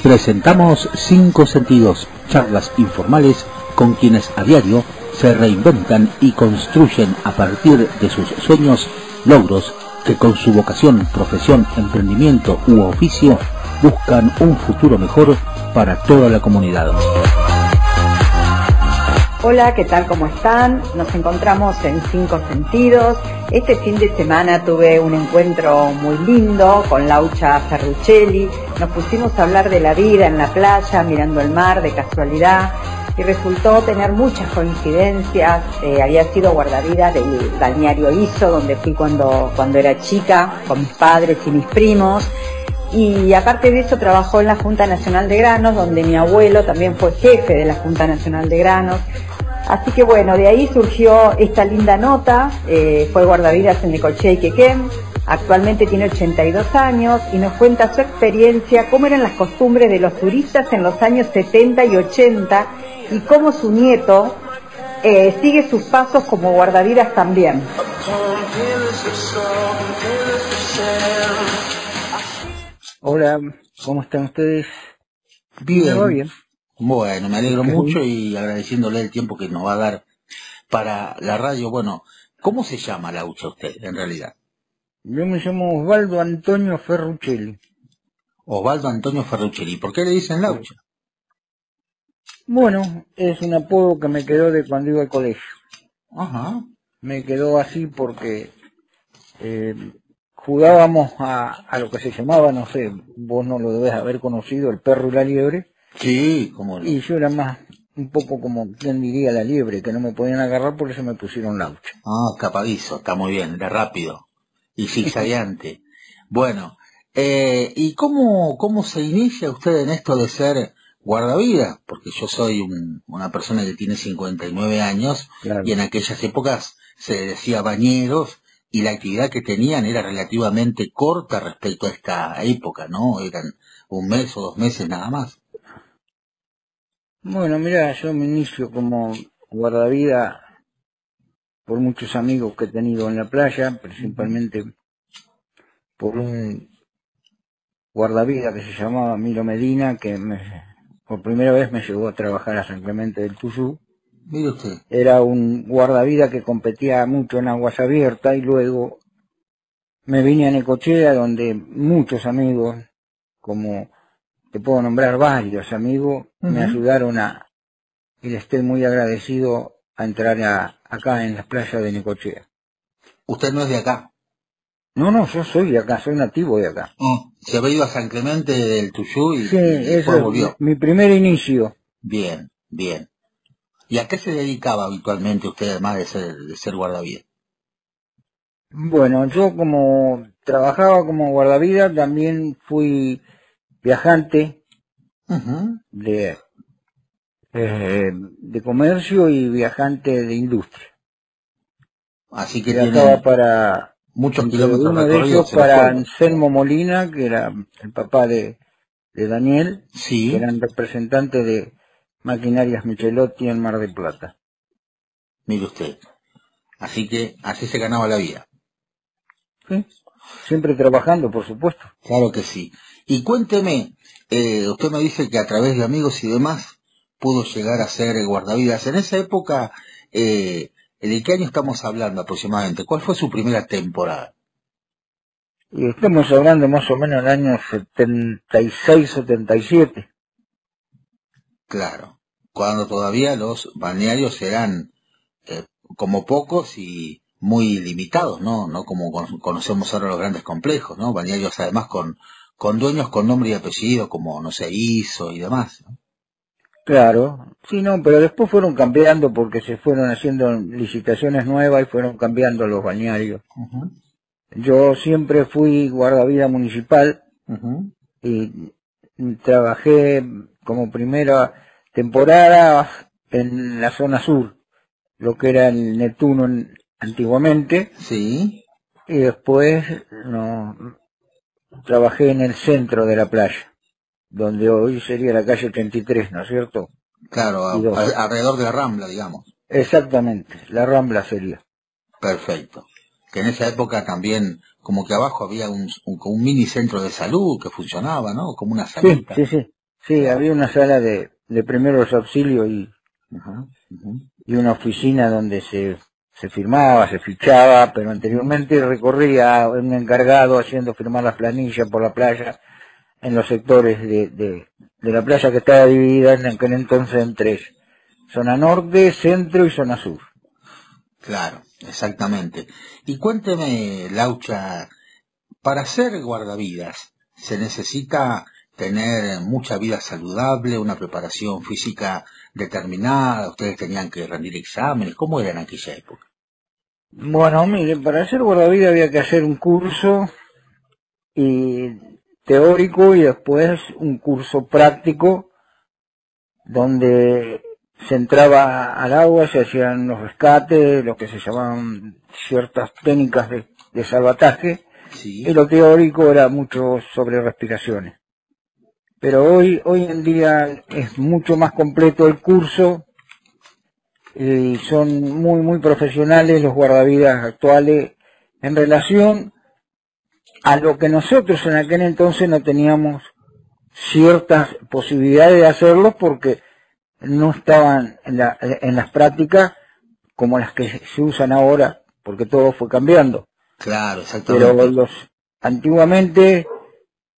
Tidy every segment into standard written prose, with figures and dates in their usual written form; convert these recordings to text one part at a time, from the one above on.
Presentamos Cinco Sentidos, charlas informales con quienes a diario se reinventan y construyen a partir de sus sueños logros que con su vocación, profesión, emprendimiento u oficio buscan un futuro mejor para toda la comunidad. Hola, ¿qué tal? ¿Cómo están? Nos encontramos en Cinco Sentidos. Este fin de semana tuve un encuentro muy lindo con Laucha Ferruccelli. Nos pusimos a hablar de la vida en la playa, mirando el mar de casualidad, y resultó tener muchas coincidencias. Había sido guardavidas del balneario Iso, donde fui cuando era chica, con mis padres y mis primos. Y aparte de eso trabajó en la Junta Nacional de Granos, donde mi abuelo también fue jefe de la Junta Nacional de Granos. Así que bueno, de ahí surgió esta linda nota. Fue guardavidas en Necochea y Quequén. Actualmente tiene 82 años y nos cuenta su experiencia, cómo eran las costumbres de los turistas en los años 70 y 80 y cómo su nieto sigue sus pasos como guardavidas también. Hola, ¿cómo están ustedes? Bien. ¿Va bien? Bueno, me alegro mucho y agradeciéndole el tiempo que nos va a dar para la radio. Bueno, ¿cómo se llama Laucha usted en realidad? Yo me llamo Osvaldo Antonio Ferruccelli. Osvaldo Antonio Ferruccelli. ¿Por qué le dicen Laucha? Bueno, es un apodo que me quedó de cuando iba al colegio. Ajá. Me quedó así porque jugábamos a lo que se llamaba, no sé, vos no lo debes haber conocido, el perro y la liebre. Sí, cómo no. Y yo era más, un poco como, ¿quién diría? La liebre, que no me podían agarrar, por eso me pusieron Laucha. Ah, escapadizo, está muy bien, era rápido y zigzagueante. Bueno, ¿y cómo se inicia usted en esto de ser guardavidas? Porque yo soy una persona que tiene 59 años, Claro. Y en aquellas épocas se decía bañeros y la actividad que tenían era relativamente corta respecto a esta época, ¿no? Eran un mes o 2 meses nada más. Bueno, mira, yo me inicio como guardavida por muchos amigos que he tenido en la playa, principalmente por un guardavida que se llamaba Miro Medina, que por primera vez me llevó a trabajar a San Clemente del Tuyú. Mire usted. Era un guardavida que competía mucho en aguas abiertas y luego me vine a Necochea, donde muchos amigos, como te puedo nombrar varios amigos, me ayudaron y le estoy muy agradecido a entrar acá en las playas de Necochea. Usted no es de acá. No, yo soy de acá, soy nativo de acá. Se había ido a San Clemente del Tuyú y Sí, después volvió. es mi primer inicio. Bien, bien. ¿Y a qué se dedicaba habitualmente usted además de ser guardavidas? Bueno, yo como trabajaba como guardavida, también fui viajante de comercio y viajante de industria. Así que Viajaba tiene para muchos entre kilómetros uno de recorridos ellos en los para pueblos. Anselmo Molina, que era el papá de Daniel, que Sí, eran representantes de Maquinarias Michelotti en Mar del Plata. mire usted. Así que así se ganaba la vida. ¿Sí? Siempre trabajando, por supuesto. Claro que sí. Y cuénteme, usted me dice que a través de amigos y demás pudo llegar a ser guardavidas. En esa época, ¿de qué año estamos hablando aproximadamente? ¿Cuál fue su primera temporada? Y estamos hablando más o menos del año 76, 77. Claro, cuando todavía los balnearios eran como pocos y muy limitados, ¿no? No como conocemos ahora los grandes complejos, ¿no? Balnearios además con dueños con nombre y apellido, como, no sé, Iso y demás, ¿no? Claro, sí, no, pero después fueron cambiando porque se fueron haciendo licitaciones nuevas y fueron cambiando los balnearios. Yo siempre fui guardavida municipal y trabajé como primera temporada en la zona sur, lo que era el Neptuno antiguamente, Sí, y después trabajé en el centro de la playa, donde hoy sería la calle 83, ¿no es cierto? claro, Y 12. alrededor de la Rambla, digamos. Exactamente, la Rambla sería. Perfecto. Que en esa época también, como que abajo había un mini centro de salud que funcionaba, ¿no? Como una Sí, salita. sí, sí. Sí, había una sala de primeros auxilios y una oficina donde se firmaba, se fichaba, pero anteriormente recorría un encargado haciendo firmar las planillas por la playa en los sectores de la playa, que estaba dividida en aquel entonces en tres: zona norte, centro y zona sur. Claro, exactamente. Y cuénteme, Laucha, para ser guardavidas, ¿se necesita tener mucha vida saludable, una preparación física determinada? ¿Ustedes tenían que rendir exámenes? ¿Cómo era en aquella época? Bueno, mire, para ser guardavidas había que hacer un curso teórico y después un curso práctico donde se entraba al agua, se hacían los rescates, lo que se llamaban ciertas técnicas de salvataje, Sí. y lo teórico era mucho sobre respiraciones. Pero hoy en día es mucho más completo el curso y son muy profesionales los guardavidas actuales en relación a lo que nosotros en aquel entonces no teníamos ciertas posibilidades de hacerlo porque no estaban en las prácticas como las que se usan ahora, porque todo fue cambiando. Claro, exactamente. Pero antiguamente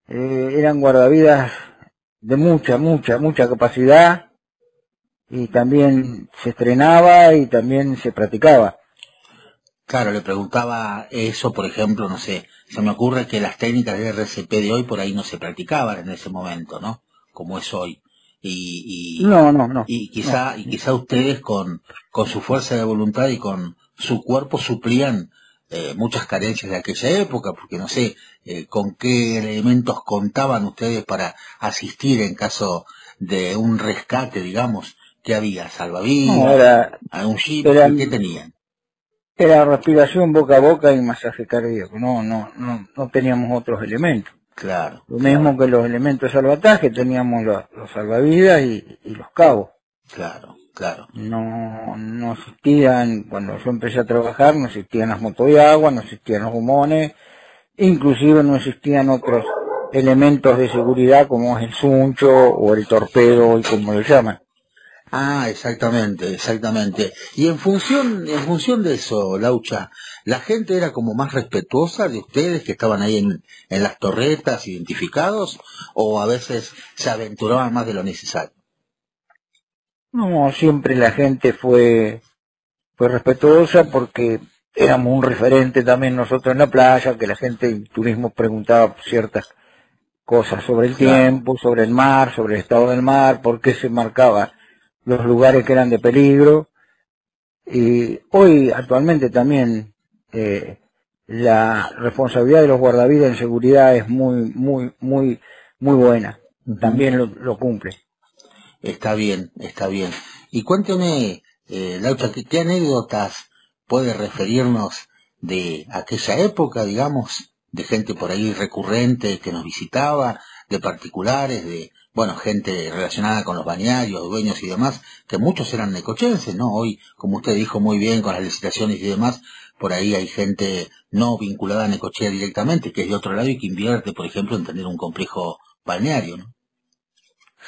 eran guardavidas de mucha capacidad, y también se estrenaba y también se practicaba. Claro, le preguntaba eso, por ejemplo, no sé, se me ocurre que las técnicas de RCP de hoy por ahí no se practicaban en ese momento, ¿no? Como es hoy. No. Y quizá ustedes con su fuerza de voluntad y con su cuerpo suplían muchas carencias de aquella época, porque no sé con qué elementos contaban ustedes para asistir en caso de un rescate, digamos. ¿Qué había? ¿Salvavidas? ¿Algún jeep? ¿Qué tenían? Era respiración boca a boca y masaje cardíaco. No teníamos otros elementos. Claro. Lo mismo que los elementos de salvataje, teníamos los salvavidas y los cabos. Claro. No existían, cuando yo empecé a trabajar, no existían las motos de agua, no existían los humones, inclusive no existían otros elementos de seguridad como es el suncho o el torpedo y como lo llaman. Ah, exactamente. Y en función de eso, Laucha, ¿la gente era como más respetuosa de ustedes que estaban ahí en las torretas identificados, o a veces se aventuraban más de lo necesario? No, siempre la gente fue respetuosa porque éramos un referente también nosotros en la playa, que la gente en turismo preguntaba ciertas cosas sobre el tiempo, sobre el mar, sobre el estado del mar, por qué se marcaba los lugares que eran de peligro. Y hoy actualmente también la responsabilidad de los guardavidas en seguridad es muy buena. También lo cumple. Está bien. Y cuénteme, Laucha, ¿qué anécdotas puede referirnos de aquella época, digamos, de gente por ahí recurrente que nos visitaba, de particulares, gente relacionada con los balnearios, dueños y demás, que muchos eran necochenses, ¿no? Hoy, como usted dijo muy bien, con las licitaciones y demás, por ahí hay gente no vinculada a Necochea directamente, que es de otro lado y que invierte, por ejemplo, en tener un complejo balneario, ¿no?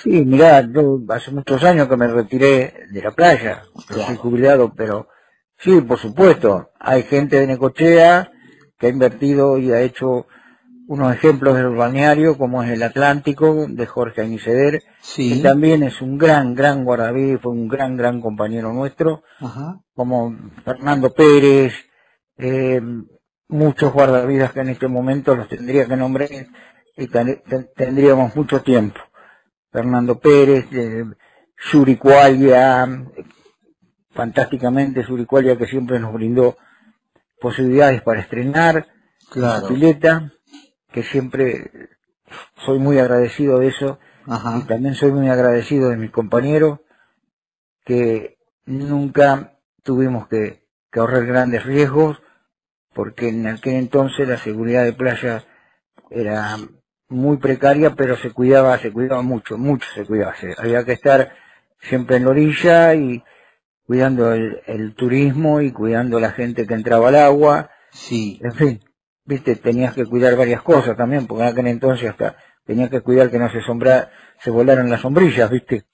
Sí, mirá, yo hace muchos años que me retiré de la playa, estoy jubilado, pero sí, por supuesto, hay gente de Necochea que ha invertido y ha hecho unos ejemplos del balneario, como es el Atlántico, de Jorge Aniceder, que también es un gran guardavidas, fue un gran compañero nuestro, como Fernando Pérez, muchos guardavidas que en este momento los tendría que nombrar y tendríamos mucho tiempo. Fernando Pérez, Yuri Cualia, fantásticamente Yuri Cualia, que siempre nos brindó posibilidades para estrenar, la pileta, que siempre soy muy agradecido de eso, y también soy muy agradecido de mis compañeros, que nunca tuvimos que ahorrar grandes riesgos, porque en aquel entonces la seguridad de playa era muy precaria, pero se cuidaba mucho se cuidaba. Había que estar siempre en la orilla y cuidando el turismo y cuidando a la gente que entraba al agua. Sí. En fin, viste, tenías que cuidar varias cosas también, porque en aquel entonces hasta tenía que cuidar que no se volaran las sombrillas, ¿viste?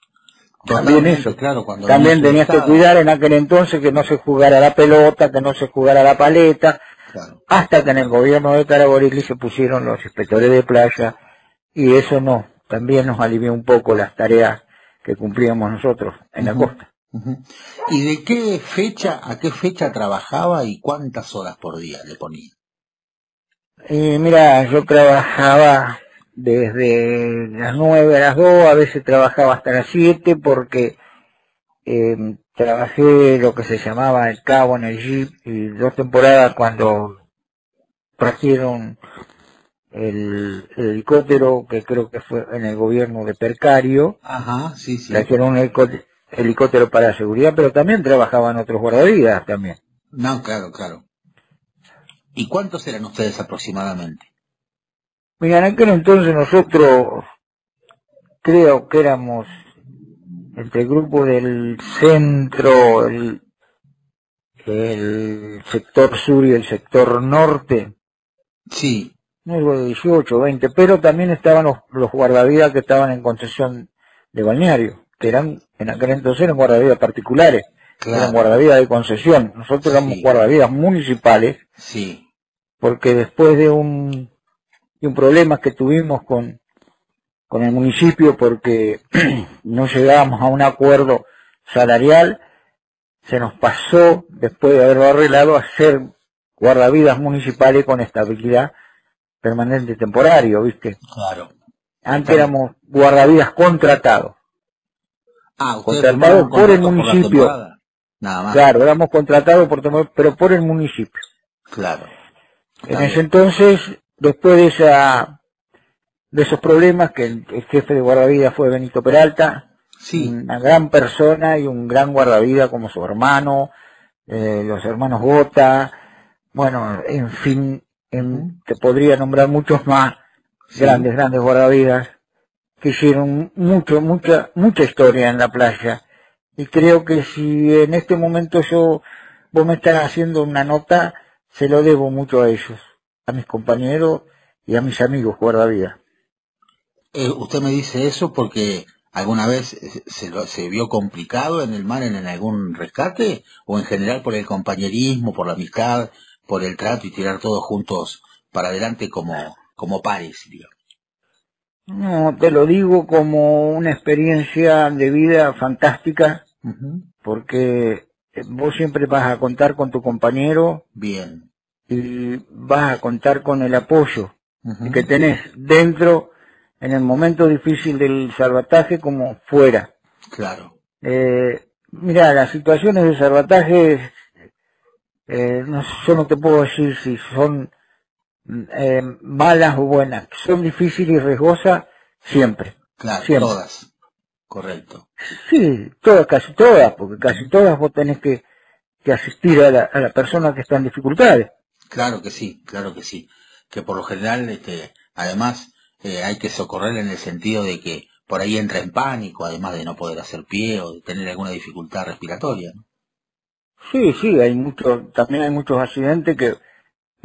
También eso. Claro, cuando también tenías que cuidar en aquel entonces que no se jugara la pelota, que no se jugara la paleta, claro. Hasta que en el gobierno de Caraborilli se pusieron los inspectores de playa, y eso también nos alivió un poco las tareas que cumplíamos nosotros en la costa. ¿Y de qué fecha a qué fecha trabajaba y cuántas horas por día le ponía? Mira, yo trabajaba desde las 9 a las 2, a veces trabajaba hasta las 7 porque trabajé lo que se llamaba el cabo en el jeep, y 2 temporadas cuando trajeron el helicóptero, que creo que fue en el gobierno de Percario. Ajá, sí. Trajeron un helicóptero para la seguridad, pero también trabajaban otros guardavidas también. No, claro. ¿Y cuántos eran ustedes aproximadamente? Mira, en aquel entonces nosotros creo que éramos entre el grupo del centro, el sector sur y el sector norte. Sí. Algo de 18, 20, pero también estaban los guardavidas que estaban en concesión de balneario, que eran, en aquel entonces eran guardavidas particulares, claro. Eran guardavidas de concesión. Nosotros éramos guardavidas municipales, sí. Porque después de un problema que tuvimos con el municipio, porque no llegábamos a un acuerdo salarial, se nos pasó, después de haberlo arreglado, a ser guardavidas municipales con estabilidad permanente temporario, ¿viste? Claro. Antes éramos guardavidas contratados. Contratados por el municipio. Nada más. Claro, éramos contratados pero por el municipio. Claro. En ese entonces, después de esos problemas, que el jefe de guardavidas fue Benito Peralta, sí. Una gran persona y un gran guardavida como su hermano, los hermanos Gota, bueno, en fin, te podría nombrar muchos más, sí. Grandes guardavidas, que hicieron mucha historia en la playa. Y creo que si en este momento vos me estás haciendo una nota, se lo debo mucho a ellos, a mis compañeros y a mis amigos guardavidas. ¿Usted me dice eso porque alguna vez se vio complicado en el mar en algún rescate? ¿O en general por el compañerismo, por la amistad, por el trato y tirar todos juntos para adelante como pares, digamos? No, te lo digo como una experiencia de vida fantástica, porque vos siempre vas a contar con tu compañero. Bien. Y vas a contar con el apoyo que tenés dentro en el momento difícil del salvataje como fuera. Claro. Mira, las situaciones de salvataje, yo no te puedo decir si son malas o buenas, son difíciles y riesgosas siempre. Claro, siempre. Todas. Correcto. Sí, casi todas, porque casi todas vos tenés que asistir a la persona que está en dificultades. Claro que sí. Que por lo general, además, hay que socorrer en el sentido de que por ahí entra en pánico, además de no poder hacer pie o de tener alguna dificultad respiratoria, ¿no? Sí, también hay muchos accidentes que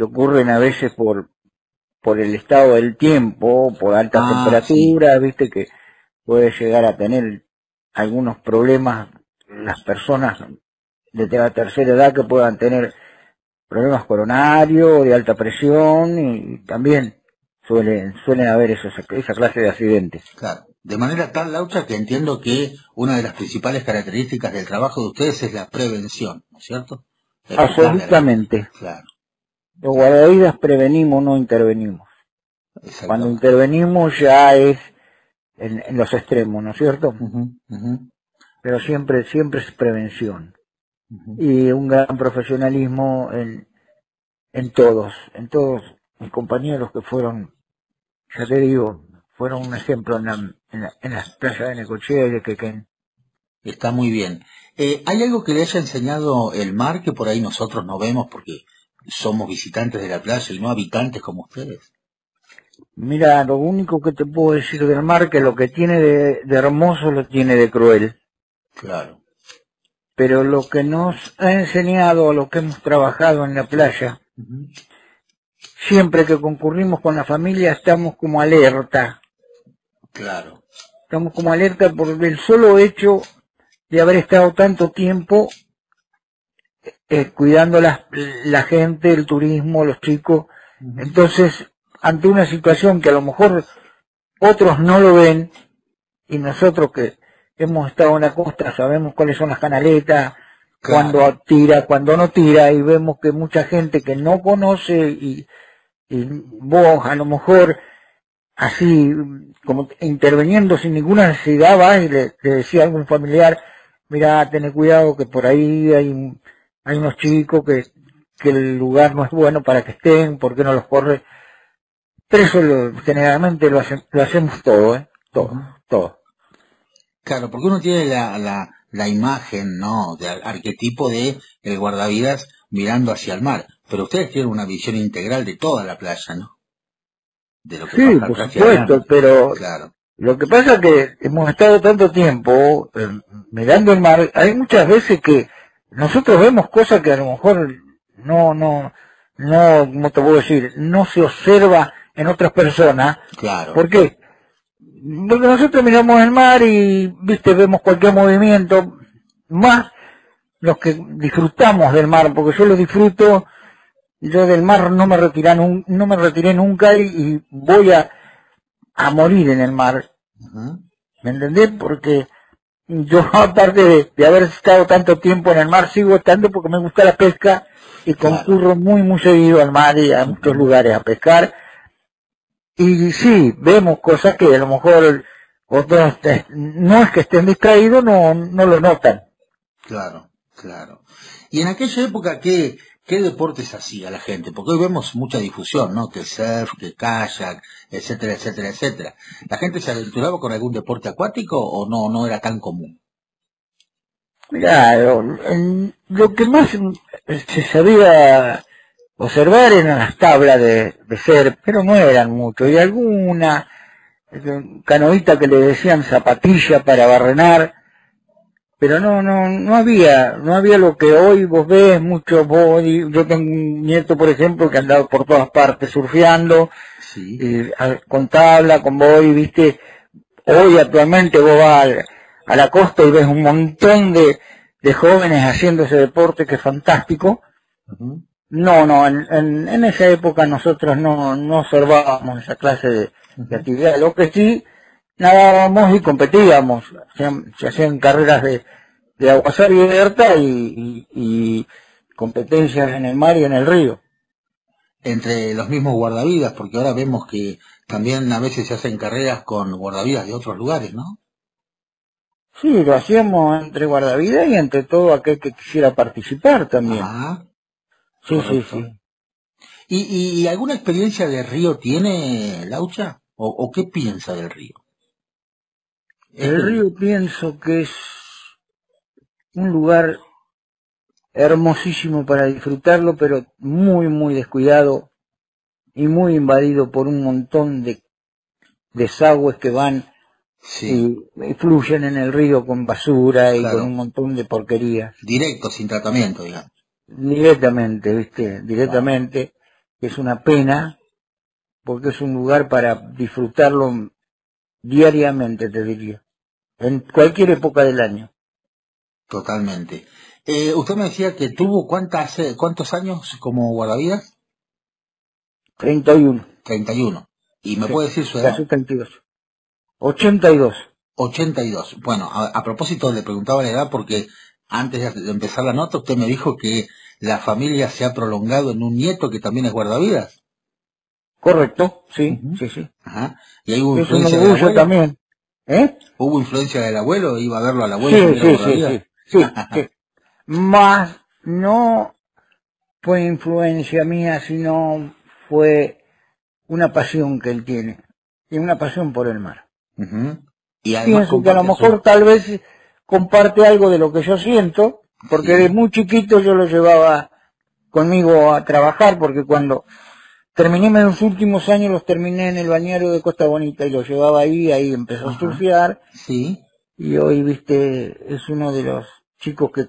ocurren a veces por el estado del tiempo, por altas temperaturas, sí. Viste que puede llegar a tener algunos problemas las personas de la tercera edad que puedan tener problemas coronarios, de alta presión, y también suelen haber esa clase de accidentes. Claro. De manera tal, Laucha, que entiendo que una de las principales características del trabajo de ustedes es la prevención, ¿no es cierto? Absolutamente. Claro. Los guardavidas prevenimos, no intervenimos. Cuando intervenimos ya es en los extremos, ¿no es cierto? Pero siempre es prevención. Y un gran profesionalismo en todos mis compañeros que fueron, ya te digo, fueron un ejemplo en las playas de Necochea y de Quequén. Está muy bien. ¿Hay algo que le haya enseñado el mar que por ahí nosotros no vemos porque somos visitantes de la playa y no habitantes como ustedes? Mira, lo único que te puedo decir del mar, que lo que tiene de hermoso lo tiene de cruel. Claro. Pero lo que nos ha enseñado, lo que hemos trabajado en la playa, siempre que concurrimos con la familia estamos como alerta, Claro. Estamos como alerta por el solo hecho de haber estado tanto tiempo cuidando la gente, el turismo, los chicos. Entonces, ante una situación que a lo mejor otros no lo ven, y nosotros que hemos estado en la costa sabemos cuáles son las canaletas, Claro. cuando tira, cuando no tira, y vemos que mucha gente que no conoce, y vos a lo mejor así como interviniendo sin ninguna necesidad, va y le decía a algún familiar, mira, ten cuidado que por ahí hay unos chicos que el lugar no es bueno para que estén, ¿por qué no los corre? Pero eso generalmente lo hacemos todo, todo. Claro, porque uno tiene la imagen, ¿no?, de arquetipo de el guardavidas mirando hacia el mar, pero ustedes tienen una visión integral de toda la playa, ¿no? De lo que Sí, pasa por atrás y supuesto, adelante. pero Claro. lo que pasa es que hemos estado tanto tiempo mirando el mar, hay muchas veces que nosotros vemos cosas que a lo mejor no, ¿cómo te puedo decir? No se observa en otras personas. Claro. ¿Por qué? Porque nosotros miramos el mar y, viste, vemos cualquier movimiento, más los que disfrutamos del mar, porque yo lo disfruto. Yo del mar no me retiré nunca y voy a morir en el mar. ¿Me entendés? Porque yo, aparte de haber estado tanto tiempo en el mar, sigo estando porque me gusta la pesca y concurro muy seguido al mar y a muchos lugares a pescar. Y sí, vemos cosas que a lo mejor otros no es que estén distraídos, no lo notan. Claro. Y en aquella época, ¿qué deportes hacía la gente? Porque hoy vemos mucha difusión, ¿no? Que surf, que kayak, etcétera. ¿La gente se aventuraba con algún deporte acuático o no era tan común? Mirá, lo que más se sabía observar eran las tablas de surf, pero no eran mucho, y alguna canoita que le decían zapatilla para barrenar, pero no había lo que hoy vos ves, mucho body. Yo tengo un nieto, por ejemplo, que ha andado por todas partes surfeando, con tabla, con body, viste. Hoy actualmente vos vas a la costa y ves un montón de jóvenes haciendo ese deporte que es fantástico. En esa época nosotros no observábamos esa clase de actividad. Lo que sí, nadábamos y competíamos. Se hacían carreras de aguas abiertas y competencias en el mar y en el río. Entre los mismos guardavidas, porque ahora vemos que también a veces se hacen carreras con guardavidas de otros lugares, ¿no? Sí, lo hacíamos entre guardavidas y entre todo aquel que quisiera participar también. Sí. ¿Y alguna experiencia de río tiene Laucha? ¿O qué piensa del río? El río pienso que es un lugar hermosísimo para disfrutarlo, pero muy descuidado y muy invadido por un montón de desagües que van y fluyen en el río con basura y con un montón de porquerías. Directo, sin tratamiento, digamos. Directamente, ¿viste? Directamente. Es una pena, porque es un lugar para disfrutarlo diariamente, te diría. En cualquier época del año. Totalmente. Usted me decía que tuvo ¿cuántos años como guardavidas? 31. 31. ¿Y me puede decir su edad? Casi 32. 82. 82. Bueno, a propósito le preguntaba la edad porque antes de empezar la nota usted me dijo que la familia se ha prolongado en un nieto que también es guardavidas. Correcto, sí. Ajá. ¿Y hay hubo es un influencia del orgullo abuelo? También. ¿Hubo influencia del abuelo? ¿Iba a verlo al abuelo? Sí. Más no fue influencia mía, sino fue una pasión que él tiene. Y una pasión por el mar. Y además pienso que a lo mejor tal vez comparte algo de lo que yo siento, porque de muy chiquito yo lo llevaba conmigo a trabajar, porque cuando terminé mis últimos años los terminé en el balneario de Costa Bonita y lo llevaba ahí empezó a surfear. Y hoy, viste, es uno de los chicos que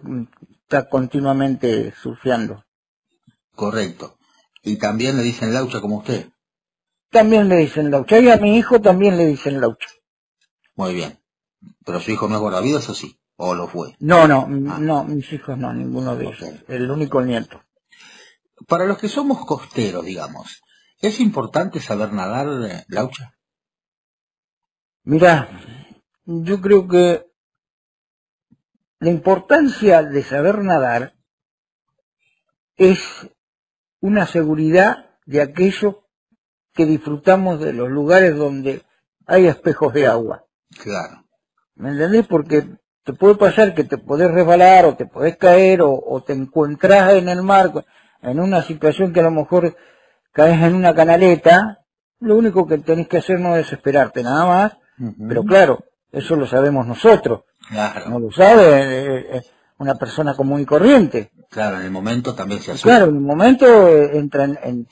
está continuamente surfeando. Correcto. Y también le dicen Laucha como usted. También le dicen Laucha, y a mi hijo también le dicen Laucha. Muy bien. Pero su hijo no es guardavidas, ¿o sí? ¿O lo fue? No, mis hijos no, ninguno de ellos. Okay. El único nieto. Para los que somos costeros, digamos, ¿es importante saber nadar, Laucha? Mirá, yo creo que la importancia de saber nadar es una seguridad de aquello que disfrutamos de los lugares donde hay espejos de agua. Claro. ¿Me entendés? Porque te puede pasar que te podés resbalar o te podés caer o te encontrás en el mar en una situación que a lo mejor caes en una canaleta. Lo único que tenés que hacer no es desesperarte, nada más. Pero claro, eso lo sabemos nosotros. Claro. No lo sabe una persona común y corriente. Claro, en el momento también se asusta. Claro, en el momento entra en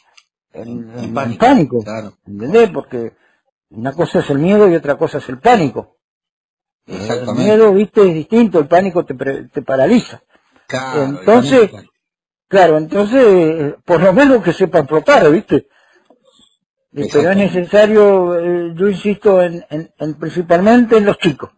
pánico. Claro. ¿Entendés? Porque una cosa es el miedo y otra cosa es el pánico. Exactamente. El miedo, viste, es distinto, el pánico te paraliza. Claro, entonces, por lo menos que sepan flotar, viste. Pero es necesario, yo insisto, en principalmente en los chicos.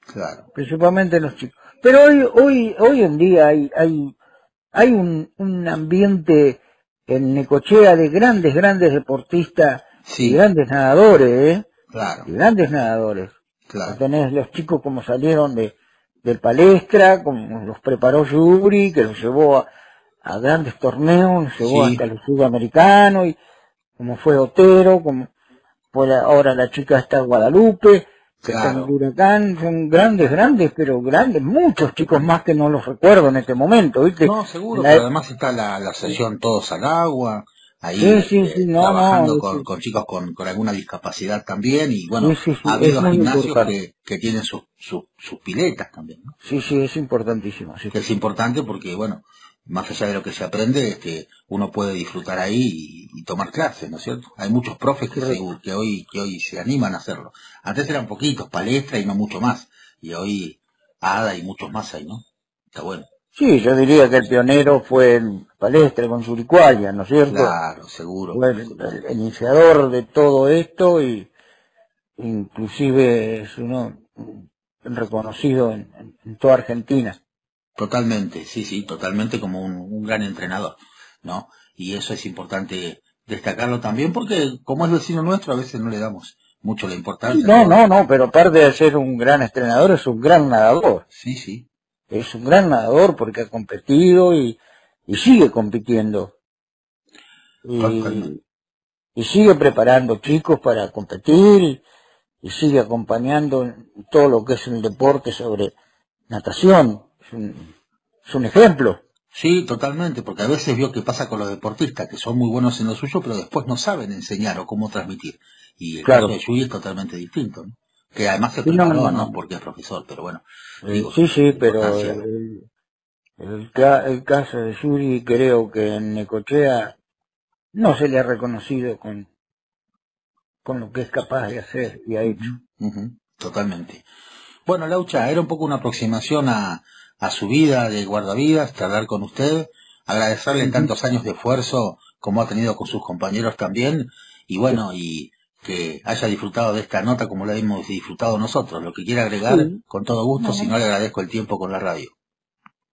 Claro. Principalmente en los chicos. Pero hoy en día hay un ambiente en Necochea de grandes deportistas, sí, y grandes nadadores, Claro. Y grandes nadadores. Claro. Tenés los chicos como salieron del Palestra, como los preparó Yuri, que los llevó a grandes torneos, los llevó hasta el sudamericano, y como fue Otero, como fue ahora la chica está Guadalupe, que está en el Huracán, son grandes, pero grandes, muchos chicos más que no los recuerdo en este momento, ¿viste? No, seguro, pero además está la sesión Todos al Agua, ahí trabajando con chicos con alguna discapacidad también, y bueno, ha habido gimnasios que tienen sus piletas también, ¿no? Sí, es importantísimo. Sí. Es importante porque, bueno, más allá de lo que se aprende, es que uno puede disfrutar ahí y tomar clases, ¿no es cierto? Hay muchos profes que hoy se animan a hacerlo. Antes eran poquitos, Palestra y no mucho más, y hoy Ada y muchos más hay, ¿no? Está bueno. Sí, yo diría que el pionero fue el Palestra con Suricuaya, ¿no es cierto? Claro, seguro. Fue el iniciador de todo esto, y inclusive es uno reconocido en toda Argentina. Totalmente, sí, totalmente, como un gran entrenador, ¿no? Y eso es importante destacarlo también, porque como es vecino nuestro, a veces no le damos mucho la importancia. No, pero aparte de ser un gran entrenador, es un gran nadador. Sí. Es un gran nadador porque ha competido y sigue compitiendo. Y sigue preparando chicos para competir, y sigue acompañando en todo lo que es un deporte sobre natación. Es un ejemplo. Sí, totalmente, porque a veces veo que pasa con los deportistas, que son muy buenos en lo suyo, pero después no saben enseñar o cómo transmitir. Y el caso de Yuri es totalmente distinto, ¿no? Que además se preparó, no porque es profesor, pero bueno. Digo, pero el caso de Yuri creo que en Necochea no se le ha reconocido con lo que es capaz de hacer y ha hecho. Totalmente. Bueno, Laucha, era un poco una aproximación a su vida de guardavidas, charlar con usted, agradecerle tantos años de esfuerzo como ha tenido con sus compañeros también, y bueno, y que haya disfrutado de esta nota como la hemos disfrutado nosotros. Lo que quiera agregar, con todo gusto, si no le agradezco el tiempo con la radio.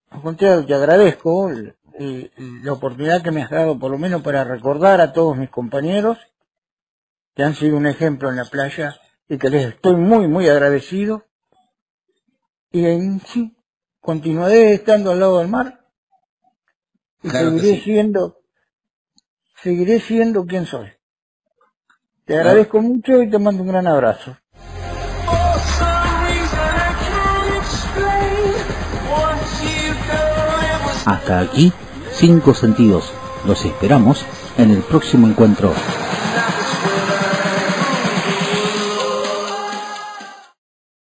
Al contrario, te agradezco la oportunidad que me has dado, por lo menos para recordar a todos mis compañeros que han sido un ejemplo en la playa y que les estoy muy agradecido. Y sí, continuaré estando al lado del mar y seguiré siendo quien soy. Te agradezco mucho y te mando un gran abrazo. Hasta aquí, 5 sentidos. Los esperamos en el próximo encuentro.